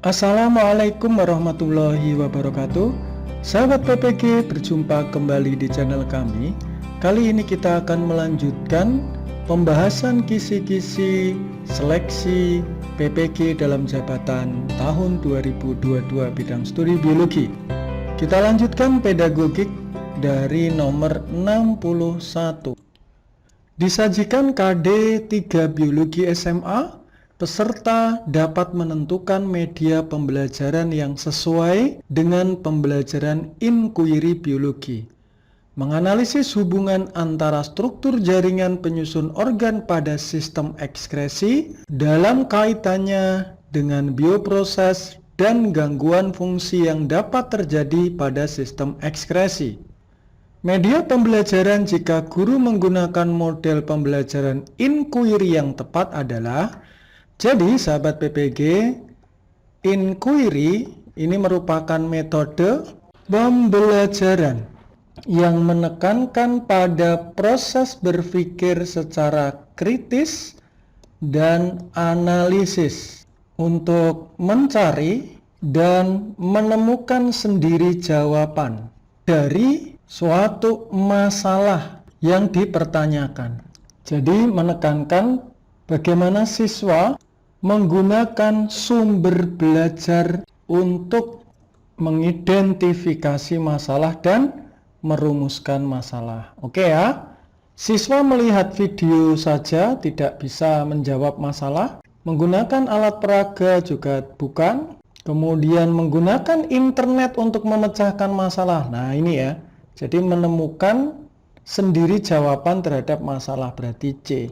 Assalamualaikum warahmatullahi wabarakatuh. Sahabat PPG, berjumpa kembali di channel kami. Kali ini kita akan melanjutkan pembahasan kisi-kisi seleksi PPG dalam jabatan tahun 2022 bidang studi biologi. Kita lanjutkan pedagogik dari nomor 61. Disajikan KD 3 Biologi SMA. Peserta dapat menentukan media pembelajaran yang sesuai dengan pembelajaran inquiry biologi. Menganalisis hubungan antara struktur jaringan penyusun organ pada sistem ekskresi dalam kaitannya dengan bioproses dan gangguan fungsi yang dapat terjadi pada sistem ekskresi. Media pembelajaran jika guru menggunakan model pembelajaran inquiry yang tepat adalah, jadi sahabat PPG, inquiry ini merupakan metode pembelajaran yang menekankan pada proses berpikir secara kritis dan analisis untuk mencari dan menemukan sendiri jawaban dari suatu masalah yang dipertanyakan. Jadi menekankan bagaimana siswa menggunakan sumber belajar untuk mengidentifikasi masalah dan merumuskan masalah. Oke ya. Siswa melihat video saja tidak bisa menjawab masalah. Menggunakan alat peraga juga bukan. Kemudian menggunakan internet untuk memecahkan masalah. Nah ini ya. Jadi menemukan sendiri jawaban terhadap masalah, berarti C.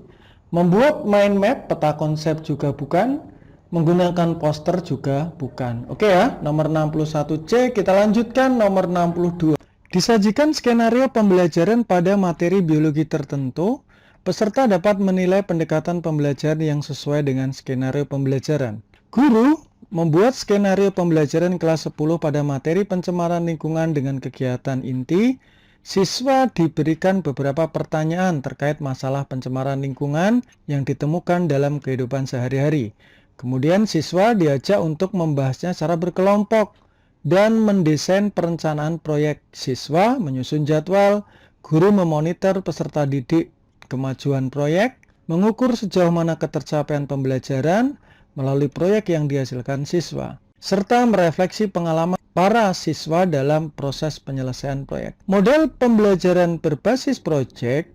Membuat mind map, peta konsep juga bukan. Menggunakan poster juga bukan. Oke ya, nomor 61C. Kita lanjutkan nomor 62. Disajikan skenario pembelajaran pada materi biologi tertentu. Peserta dapat menilai pendekatan pembelajaran yang sesuai dengan skenario pembelajaran. Guru membuat skenario pembelajaran kelas 10 pada materi pencemaran lingkungan dengan kegiatan inti. Siswa diberikan beberapa pertanyaan terkait masalah pencemaran lingkungan yang ditemukan dalam kehidupan sehari-hari. Kemudian siswa diajak untuk membahasnya secara berkelompok dan mendesain perencanaan proyek. Siswa menyusun jadwal, guru memonitor peserta didik kemajuan proyek, mengukur sejauh mana ketercapaian pembelajaran melalui proyek yang dihasilkan siswa, serta merefleksi pengalaman para siswa dalam proses penyelesaian proyek. Model pembelajaran berbasis project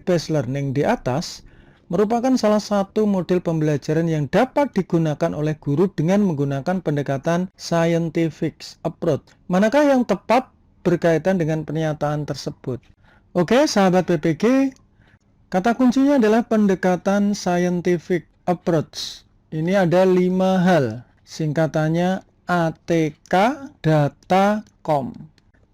based learning di atas, merupakan salah satu model pembelajaran yang dapat digunakan oleh guru dengan menggunakan pendekatan scientific approach. Manakah yang tepat berkaitan dengan pernyataan tersebut? Oke, sahabat PPG, kata kuncinya adalah pendekatan scientific approach. Ini ada 5 hal. Singkatannya ATK data.com.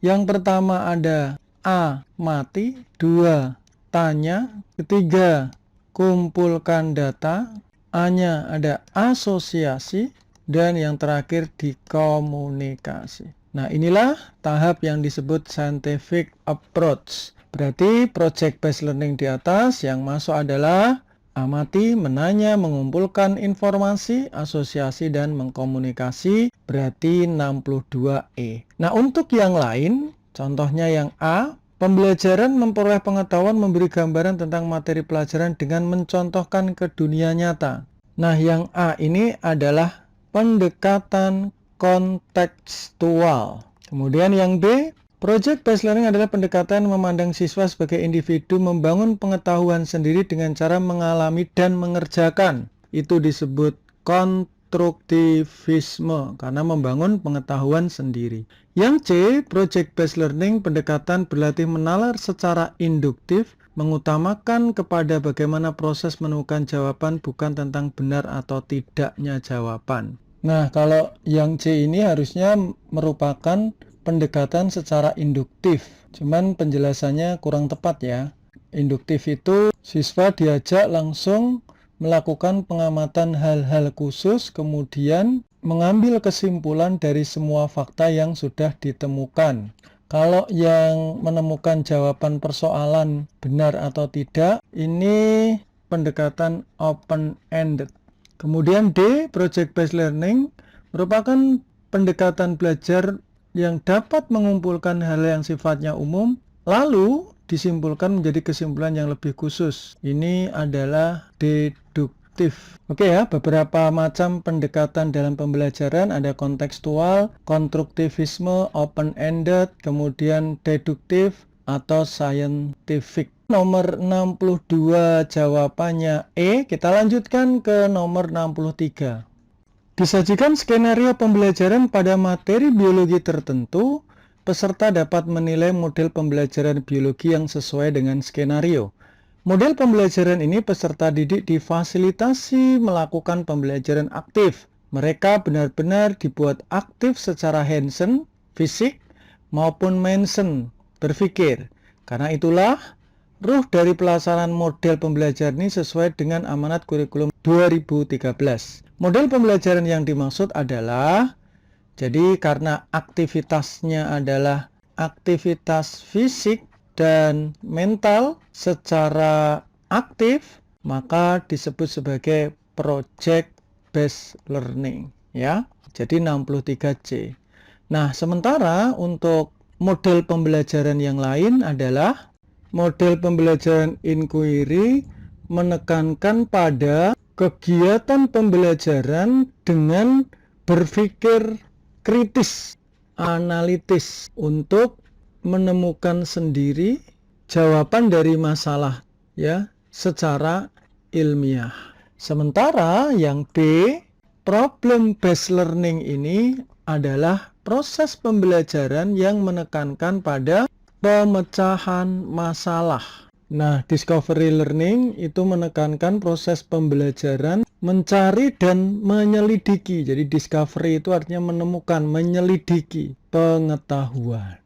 Yang pertama ada A. Mati, 2. Tanya, ketiga kumpulkan data, A-nya ada asosiasi, dan yang terakhir dikomunikasi. Nah inilah tahap yang disebut scientific approach. Berarti project based learning di atas yang masuk adalah amati, menanya, mengumpulkan informasi, asosiasi, dan mengkomunikasi, berarti 62E. Nah, untuk yang lain, contohnya yang A, pembelajaran memperoleh pengetahuan memberi gambaran tentang materi pelajaran dengan mencontohkan ke dunia nyata. Nah, yang A ini adalah pendekatan kontekstual. Kemudian yang B, project based learning adalah pendekatan memandang siswa sebagai individu membangun pengetahuan sendiri dengan cara mengalami dan mengerjakan. Itu disebut konstruktivisme karena membangun pengetahuan sendiri. Yang C, project based learning pendekatan berlatih menalar secara induktif, mengutamakan kepada bagaimana proses menemukan jawaban bukan tentang benar atau tidaknya jawaban. Nah, kalau yang C ini harusnya merupakan pendekatan secara induktif, cuman penjelasannya kurang tepat ya. Induktif itu siswa diajak langsung melakukan pengamatan hal-hal khusus, kemudian mengambil kesimpulan dari semua fakta yang sudah ditemukan. Kalau yang menemukan jawaban persoalan benar atau tidak, ini pendekatan open-ended. Kemudian D, project based learning merupakan pendekatan belajar yang dapat mengumpulkan hal yang sifatnya umum, lalu disimpulkan menjadi kesimpulan yang lebih khusus. Ini adalah deduktif. Oke ya, beberapa macam pendekatan dalam pembelajaran, ada kontekstual, konstruktivisme, open-ended, kemudian deduktif, atau scientific. Nomor 62 jawabannya E. Kita lanjutkan ke nomor 63. Disajikan skenario pembelajaran pada materi biologi tertentu, peserta dapat menilai model pembelajaran biologi yang sesuai dengan skenario. Model pembelajaran ini peserta didik difasilitasi melakukan pembelajaran aktif. Mereka benar-benar dibuat aktif secara hands-on, fisik, maupun mind-on, berpikir. Karena itulah, ruh dari pelaksanaan model pembelajaran ini sesuai dengan amanat kurikulum 2013. Model pembelajaran yang dimaksud adalah, jadi karena aktivitasnya adalah aktivitas fisik dan mental secara aktif, maka disebut sebagai project based learning, ya. Jadi 63C. Nah, sementara untuk model pembelajaran yang lain adalah model pembelajaran inquiry, menekankan pada kegiatan pembelajaran dengan berpikir kritis, analitis untuk menemukan sendiri jawaban dari masalah, ya, secara ilmiah. Sementara yang B, problem based learning ini adalah proses pembelajaran yang menekankan pada pemecahan masalah. Nah, discovery learning itu menekankan proses pembelajaran mencari dan menyelidiki. Jadi discovery itu artinya menemukan, menyelidiki pengetahuan.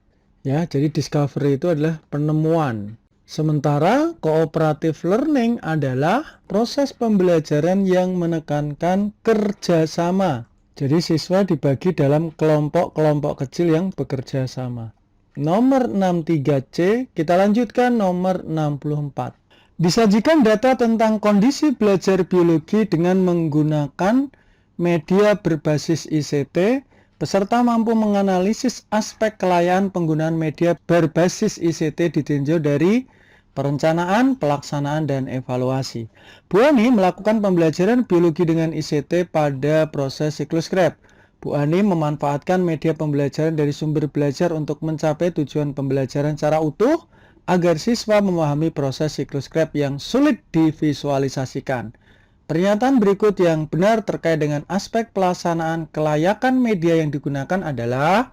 Ya, jadi discovery itu adalah penemuan. Sementara cooperative learning adalah proses pembelajaran yang menekankan kerjasama. Jadi siswa dibagi dalam kelompok-kelompok kecil yang bekerja sama. Nomor 63C, kita lanjutkan nomor 64. Disajikan data tentang kondisi belajar biologi dengan menggunakan media berbasis ICT. Peserta mampu menganalisis aspek kelayakan penggunaan media berbasis ICT ditinjau dari perencanaan, pelaksanaan, dan evaluasi. Bu Ani melakukan pembelajaran biologi dengan ICT pada proses siklus Krebs. Bu Ani memanfaatkan media pembelajaran dari sumber belajar untuk mencapai tujuan pembelajaran secara utuh agar siswa memahami proses siklus Krebs yang sulit divisualisasikan. Pernyataan berikut yang benar terkait dengan aspek pelaksanaan kelayakan media yang digunakan adalah,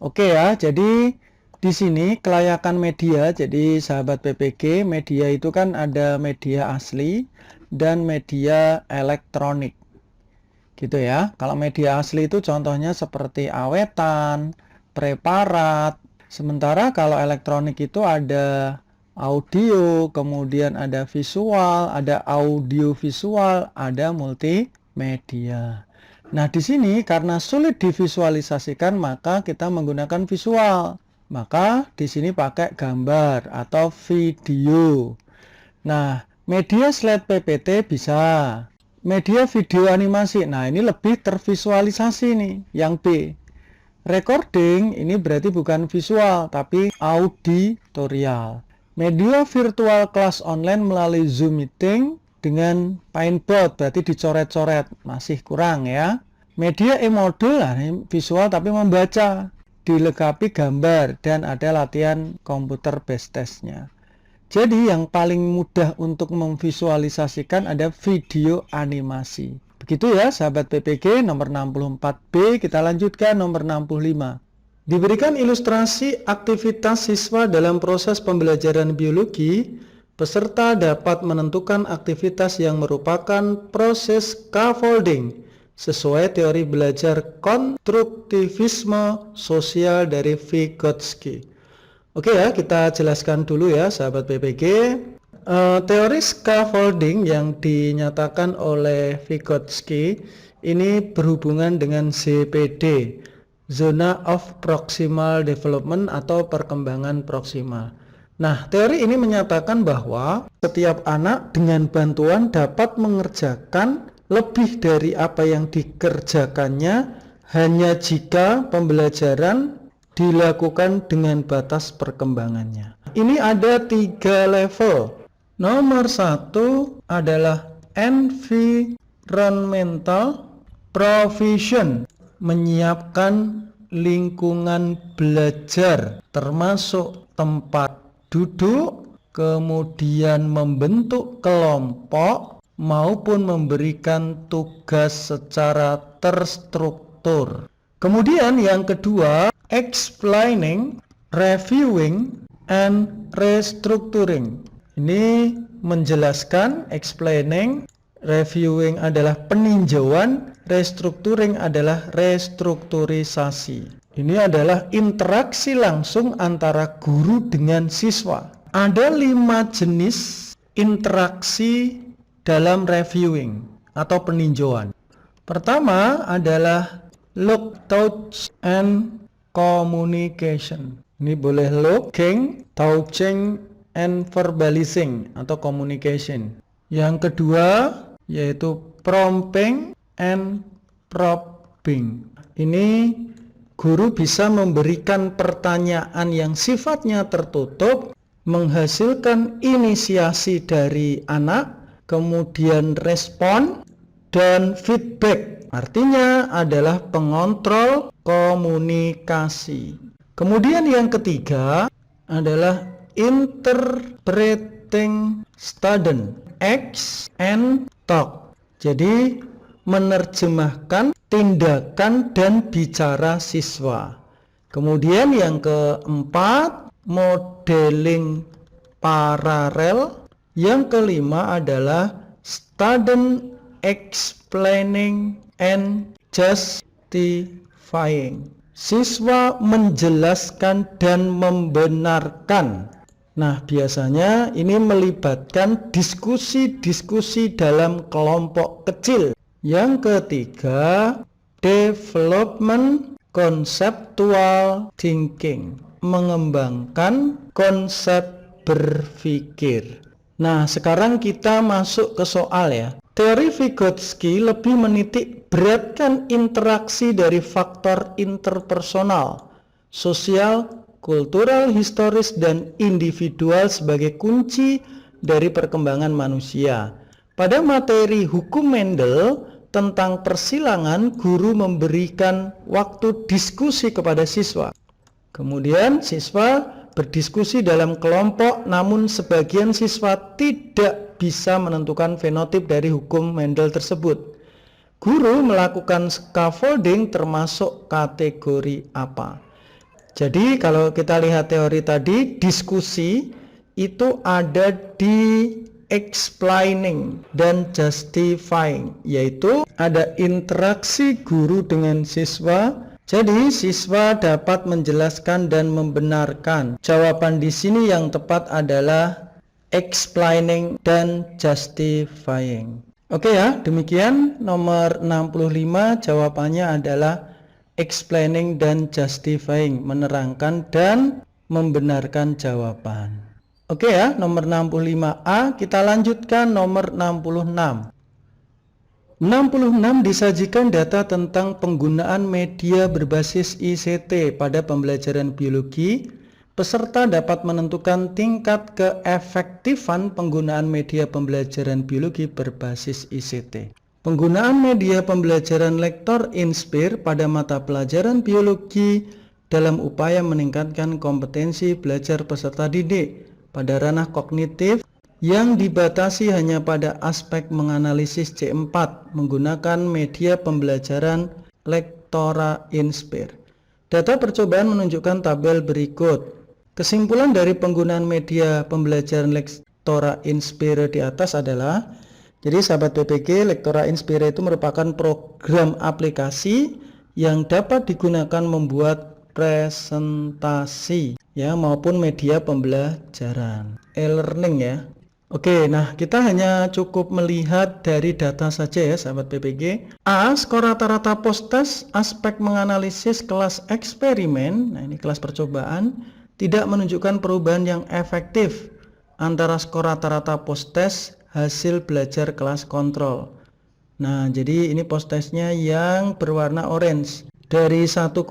oke ya, jadi di sini kelayakan media, jadi sahabat PPG, media itu kan ada media asli dan media elektronik. Gitu ya. Kalau media asli itu contohnya seperti awetan, preparat. Sementara kalau elektronik itu ada audio, kemudian ada visual, ada audio visual, ada multimedia. Nah, di sini karena sulit divisualisasikan maka kita menggunakan visual. Maka di sini pakai gambar atau video. Nah, media slide PPT bisa. Media video animasi, nah ini lebih tervisualisasi nih, yang B. Recording, ini berarti bukan visual, tapi auditorial. Media virtual kelas online melalui Zoom Meeting dengan Paintboard, berarti dicoret-coret, masih kurang ya. Media e-modul, nah ini visual tapi membaca, dilengkapi gambar, dan ada latihan komputer based testnya. Jadi yang paling mudah untuk memvisualisasikan ada video animasi. Begitu ya sahabat PPG, nomor 64B. Kita lanjutkan nomor 65. Diberikan ilustrasi aktivitas siswa dalam proses pembelajaran biologi, peserta dapat menentukan aktivitas yang merupakan proses scaffolding sesuai teori belajar konstruktivisme sosial dari Vygotsky. Oke ya, kita jelaskan dulu ya sahabat PPG. Teori scaffolding yang dinyatakan oleh Vygotsky ini berhubungan dengan ZPD, Zona of Proximal Development atau perkembangan proksimal. Nah, teori ini menyatakan bahwa setiap anak dengan bantuan dapat mengerjakan lebih dari apa yang dikerjakannya hanya jika pembelajaran dilakukan dengan batas perkembangannya. Ini ada 3 level. Nomor 1 adalah environmental provision, menyiapkan lingkungan belajar termasuk tempat duduk, kemudian membentuk kelompok maupun memberikan tugas secara terstruktur. Kemudian yang kedua, explaining, reviewing, and restructuring. Ini menjelaskan, explaining, reviewing adalah peninjauan, restructuring adalah restrukturisasi. Ini adalah interaksi langsung antara guru dengan siswa. Ada 5 jenis interaksi dalam reviewing atau peninjauan. Pertama adalah look, touch, and communication. Ini boleh looking, touching, and verbalizing atau communication. Yang kedua yaitu prompting and probing. Ini guru bisa memberikan pertanyaan yang sifatnya tertutup, menghasilkan inisiasi dari anak, kemudian respon dan feedback. Artinya adalah pengontrol komunikasi. Kemudian yang ketiga adalah interpreting student, act and talk. Jadi menerjemahkan tindakan dan bicara siswa. Kemudian yang keempat, modeling paralel. Yang kelima adalah student explaining and justifying. Siswa menjelaskan dan membenarkan. Nah, biasanya ini melibatkan diskusi-diskusi dalam kelompok kecil. Yang ketiga, development conceptual thinking, mengembangkan konsep berpikir. Nah, sekarang kita masuk ke soal ya. Teori Vygotsky lebih menitik beratkan interaksi dari faktor interpersonal, sosial, kultural, historis, dan individual sebagai kunci dari perkembangan manusia. Pada materi hukum Mendel tentang persilangan, guru memberikan waktu diskusi kepada siswa. Kemudian siswa berdiskusi dalam kelompok, namun sebagian siswa tidak bisa menentukan fenotip dari hukum Mendel tersebut. Guru melakukan scaffolding termasuk kategori apa? Jadi kalau kita lihat teori tadi, diskusi itu ada di explaining dan justifying, yaitu ada interaksi guru dengan siswa. Jadi siswa dapat menjelaskan dan membenarkan. Jawaban di sini yang tepat adalah explaining dan justifying. Oke ya, demikian nomor 65 jawabannya adalah explaining dan justifying, menerangkan dan membenarkan jawaban. Oke ya, nomor 65A. Kita lanjutkan nomor 66. 66 disajikan data tentang penggunaan media berbasis ICT pada pembelajaran biologi. Peserta dapat menentukan tingkat keefektifan penggunaan media pembelajaran biologi berbasis ICT. Penggunaan media pembelajaran lektor Inspire pada mata pelajaran biologi dalam upaya meningkatkan kompetensi belajar peserta didik pada ranah kognitif yang dibatasi hanya pada aspek menganalisis C4 menggunakan media pembelajaran lektora Inspire. Data percobaan menunjukkan tabel berikut. Kesimpulan dari penggunaan media pembelajaran lektora Inspire di atas adalah, jadi sahabat PPG, lektora Inspire itu merupakan program aplikasi yang dapat digunakan membuat presentasi ya maupun media pembelajaran e-learning ya. Oke, nah kita hanya cukup melihat dari data saja ya sahabat PPG. A. Skor rata-rata post-test aspek menganalisis kelas eksperimen, nah ini kelas percobaan, tidak menunjukkan perubahan yang efektif antara skor rata-rata post-test hasil belajar kelas kontrol. Nah, jadi ini post-testnya yang berwarna orange. Dari 1,7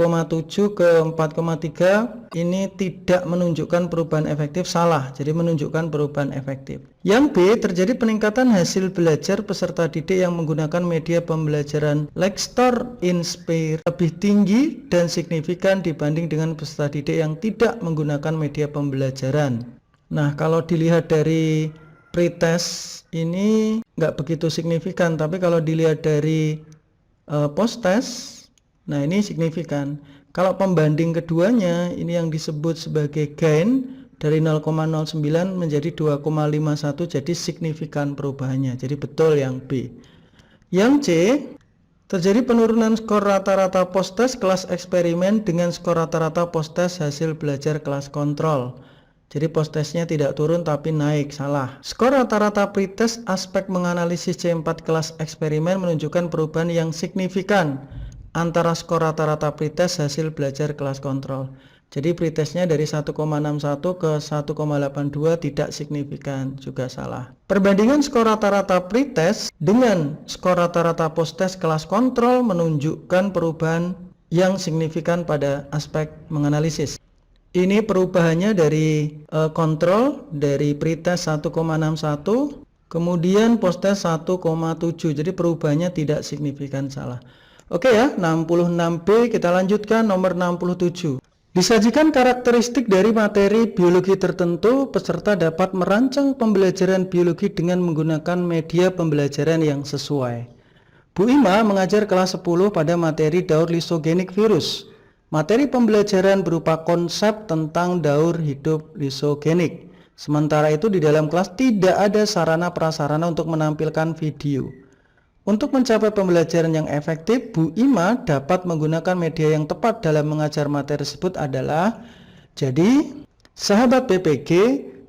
ke 4,3 ini tidak menunjukkan perubahan efektif, salah. Jadi menunjukkan perubahan efektif. Yang B, terjadi peningkatan hasil belajar peserta didik yang menggunakan media pembelajaran Lecture-Inspire lebih tinggi dan signifikan dibanding dengan peserta didik yang tidak menggunakan media pembelajaran. Nah, kalau dilihat dari pretest ini nggak begitu signifikan, tapi kalau dilihat dari post-test, nah ini signifikan. Kalau pembanding keduanya, ini yang disebut sebagai gain dari 0,09 menjadi 2,51, jadi signifikan perubahannya. Jadi betul yang B. Yang C, terjadi penurunan skor rata-rata post-test kelas eksperimen dengan skor rata-rata post-test hasil belajar kelas kontrol. Jadi post-testnya tidak turun tapi naik, salah. Skor rata-rata pretest aspek menganalisis C4 kelas eksperimen menunjukkan perubahan yang signifikan antara skor rata-rata pretest hasil belajar kelas kontrol. Jadi pretestnya dari 1,61 ke 1,82 tidak signifikan, juga salah. Perbandingan skor rata-rata pretest dengan skor rata-rata post-test kelas kontrol menunjukkan perubahan yang signifikan pada aspek menganalisis. Ini perubahannya dari kontrol, dari pretest 1,61, kemudian post-test 1,7. Jadi perubahannya tidak signifikan, salah. Oke ya, 66B kita lanjutkan nomor 67. Disajikan karakteristik dari materi biologi tertentu, peserta dapat merancang pembelajaran biologi dengan menggunakan media pembelajaran yang sesuai. Bu Ima mengajar kelas 10 pada materi daur lisogenik virus. Materi pembelajaran berupa konsep tentang daur hidup lisogenik. Sementara itu di dalam kelas tidak ada sarana prasarana untuk menampilkan video. Untuk mencapai pembelajaran yang efektif, Bu Ima dapat menggunakan media yang tepat dalam mengajar materi tersebut adalah, jadi sahabat BPG,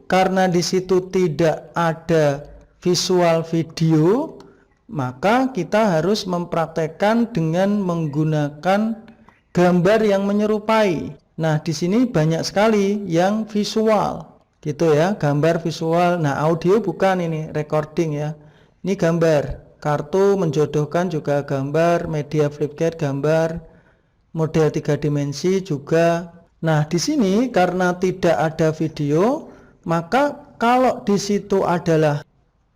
karena di situ tidak ada visual video, maka kita harus mempraktekkan dengan menggunakan gambar yang menyerupai. Nah, di sini banyak sekali yang visual, gitu ya, gambar visual. Nah, audio bukan, ini recording ya. Ini gambar, kartu menjodohkan juga gambar, media flipchart gambar, model 3 dimensi juga. Nah, di sini karena tidak ada video, maka kalau di situ adalah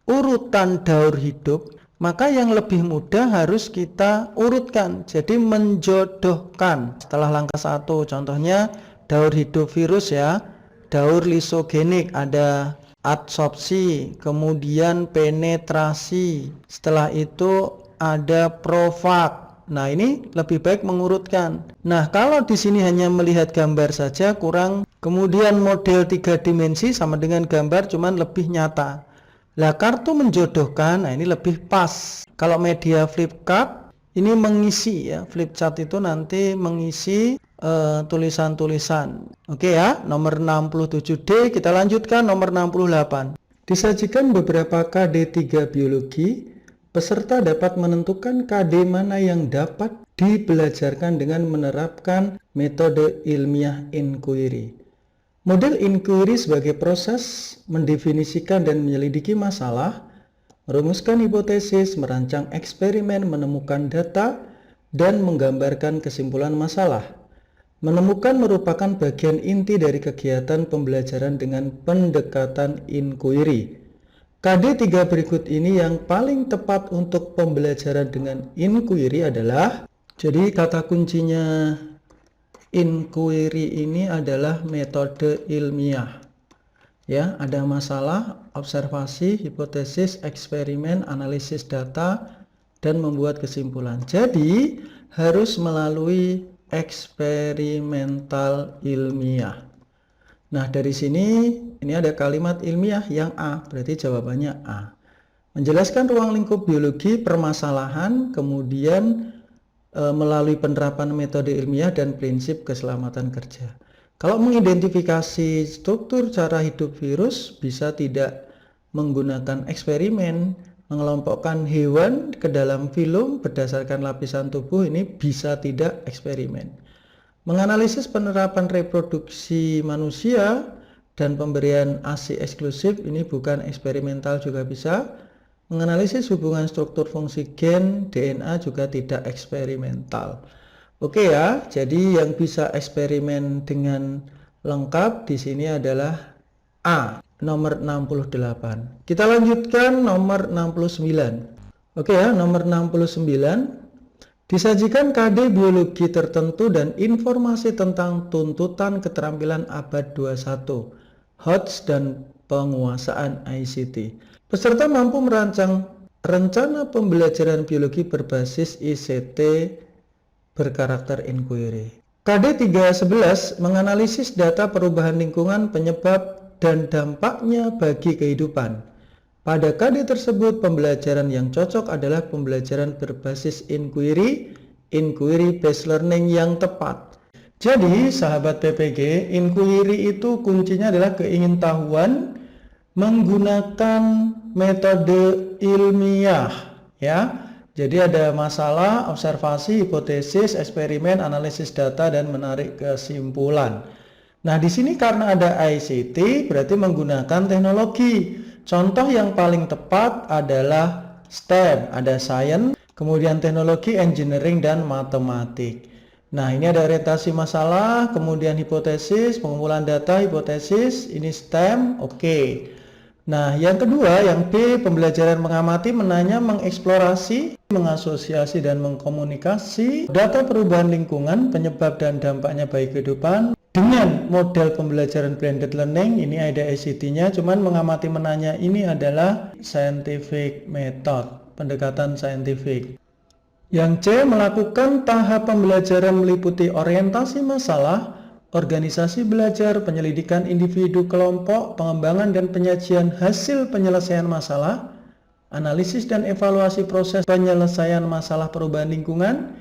urutan daur hidup, maka yang lebih mudah harus kita urutkan, jadi menjodohkan. Setelah langkah 1, contohnya daur hidup virus ya, daur lisogenik, ada adsorpsi, kemudian penetrasi, setelah itu ada profag. Nah, ini lebih baik mengurutkan. Nah, kalau di sini hanya melihat gambar saja kurang, kemudian model 3 dimensi sama dengan gambar cuman lebih nyata. Lah, kartu menjodohkan, nah ini lebih pas. Kalau media flipchart ini mengisi ya, flipchart itu nanti mengisi tulisan-tulisan. Oke ya, nomor 67D kita lanjutkan nomor 68. Disajikan beberapa KD 3 biologi, peserta dapat menentukan KD mana yang dapat dibelajarkan dengan menerapkan metode ilmiah inquiry. Model inquiry sebagai proses mendefinisikan dan menyelidiki masalah, merumuskan hipotesis, merancang eksperimen, menemukan data, dan menggambarkan kesimpulan masalah. Menemukan merupakan bagian inti dari kegiatan pembelajaran dengan pendekatan inquiry. KD 3 berikut ini yang paling tepat untuk pembelajaran dengan inquiry adalah, jadi kata kuncinya inquiry ini adalah metode ilmiah. Ya, ada masalah, observasi, hipotesis, eksperimen, analisis data, dan membuat kesimpulan. Jadi, harus melalui eksperimental ilmiah. Nah, dari sini ini ada kalimat ilmiah yang A, berarti jawabannya A. Menjelaskan ruang lingkup biologi, permasalahan, kemudian melalui penerapan metode ilmiah dan prinsip keselamatan kerja. Kalau mengidentifikasi struktur cara hidup virus, bisa tidak menggunakan eksperimen, mengelompokkan hewan ke dalam filum berdasarkan lapisan tubuh, ini bisa tidak eksperimen. Menganalisis penerapan reproduksi manusia dan pemberian ASI eksklusif, ini bukan eksperimental juga bisa. menganalisis hubungan struktur fungsi gen DNA juga tidak eksperimental. Oke ya, jadi yang bisa eksperimen dengan lengkap di sini adalah A, nomor 68. Kita lanjutkan nomor 69. Oke ya, nomor 69. Disajikan KD biologi tertentu dan informasi tentang tuntutan keterampilan abad 21, HOTS dan penguasaan ICT. Peserta mampu merancang rencana pembelajaran biologi berbasis ICT berkarakter inquiry. KD 311 menganalisis data perubahan lingkungan, penyebab dan dampaknya bagi kehidupan. Pada KD tersebut, pembelajaran yang cocok adalah pembelajaran berbasis inquiry based learning yang tepat. Jadi, sahabat PPG, inquiry itu kuncinya adalah keingintahuan menggunakan metode ilmiah, ya. Jadi ada masalah, observasi, hipotesis, eksperimen, analisis data, dan menarik kesimpulan. Nah, di sini karena ada ICT, berarti menggunakan teknologi. Contoh yang paling tepat adalah STEM, ada science, kemudian teknologi, engineering, dan matematik. Nah, ini ada orientasi masalah, kemudian hipotesis, pengumpulan data, hipotesis, ini STEM, oke. Nah, yang kedua, yang B, pembelajaran mengamati, menanya, mengeksplorasi, mengasosiasi, dan mengkomunikasi data perubahan lingkungan, penyebab dan dampaknya bagi kehidupan. Dengan model pembelajaran blended learning, ini ada ICT-nya, cuman mengamati menanya ini adalah scientific method, pendekatan saintifik. Yang C, melakukan tahap pembelajaran meliputi orientasi masalah, organisasi belajar, penyelidikan individu kelompok, pengembangan dan penyajian hasil penyelesaian masalah, analisis dan evaluasi proses penyelesaian masalah perubahan lingkungan,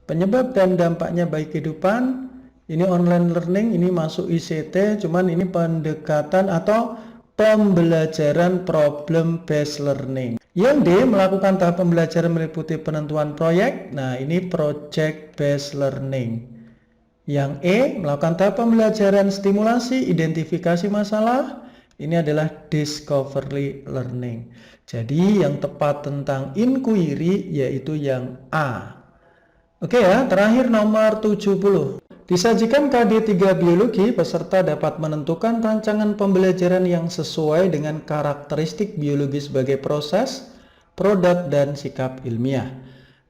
penyebab dan dampaknya bagi kehidupan. Ini online learning, ini masuk ICT, cuman ini pendekatan atau pembelajaran problem based learning. Yang D, melakukan tahap pembelajaran meliputi penentuan proyek. Nah, ini project based learning. Yang E, melakukan tahap pembelajaran stimulasi, identifikasi masalah. Ini adalah discovery learning. Jadi yang tepat tentang inquiry yaitu yang A. Oke ya, terakhir nomor 70. Disajikan KD 3 biologi, peserta dapat menentukan rancangan pembelajaran yang sesuai dengan karakteristik biologi sebagai proses, produk, dan sikap ilmiah.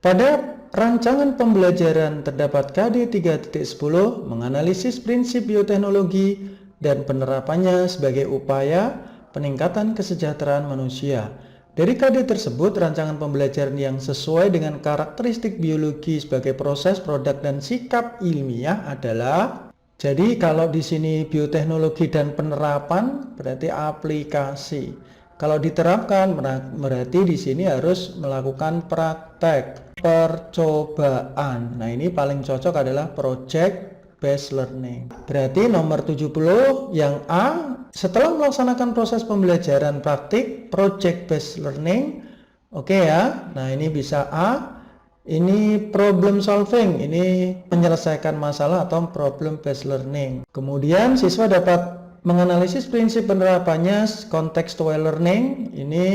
Pada rancangan pembelajaran terdapat KD 3.10 menganalisis prinsip bioteknologi dan penerapannya sebagai upaya peningkatan kesejahteraan manusia. Dari KD tersebut, rancangan pembelajaran yang sesuai dengan karakteristik biologi sebagai proses, produk, dan sikap ilmiah adalah, jadi kalau di sini bioteknologi dan penerapan berarti aplikasi. Kalau diterapkan berarti di sini harus melakukan praktek, percobaan. Nah, ini paling cocok adalah project based learning. Berarti nomor 70 yang A, setelah melaksanakan proses pembelajaran praktik project based learning. Oke ya. Nah, ini bisa A. Ini problem solving, ini menyelesaikan masalah atau problem based learning. Kemudian siswa dapat menganalisis prinsip penerapannya contextual learning. Ini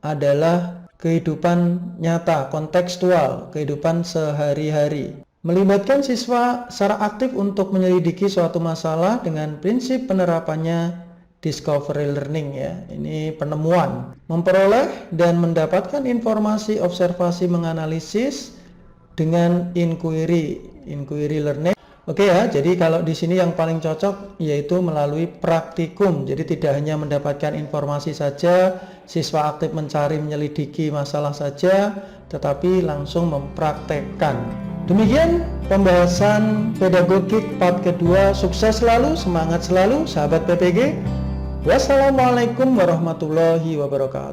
adalah kehidupan nyata, kontekstual, kehidupan sehari-hari. Melibatkan siswa secara aktif untuk menyelidiki suatu masalah dengan prinsip penerapannya discovery learning ya. Ini penemuan. Memperoleh dan mendapatkan informasi, observasi, menganalisis dengan inquiry learning. Oke ya, jadi kalau di sini yang paling cocok yaitu melalui praktikum. Jadi tidak hanya mendapatkan informasi saja, siswa aktif mencari menyelidiki masalah saja, tetapi langsung mempraktekkan. Demikian pembahasan pedagogik part kedua. Sukses selalu, semangat selalu sahabat PPG. Wassalamualaikum warahmatullahi wabarakatuh.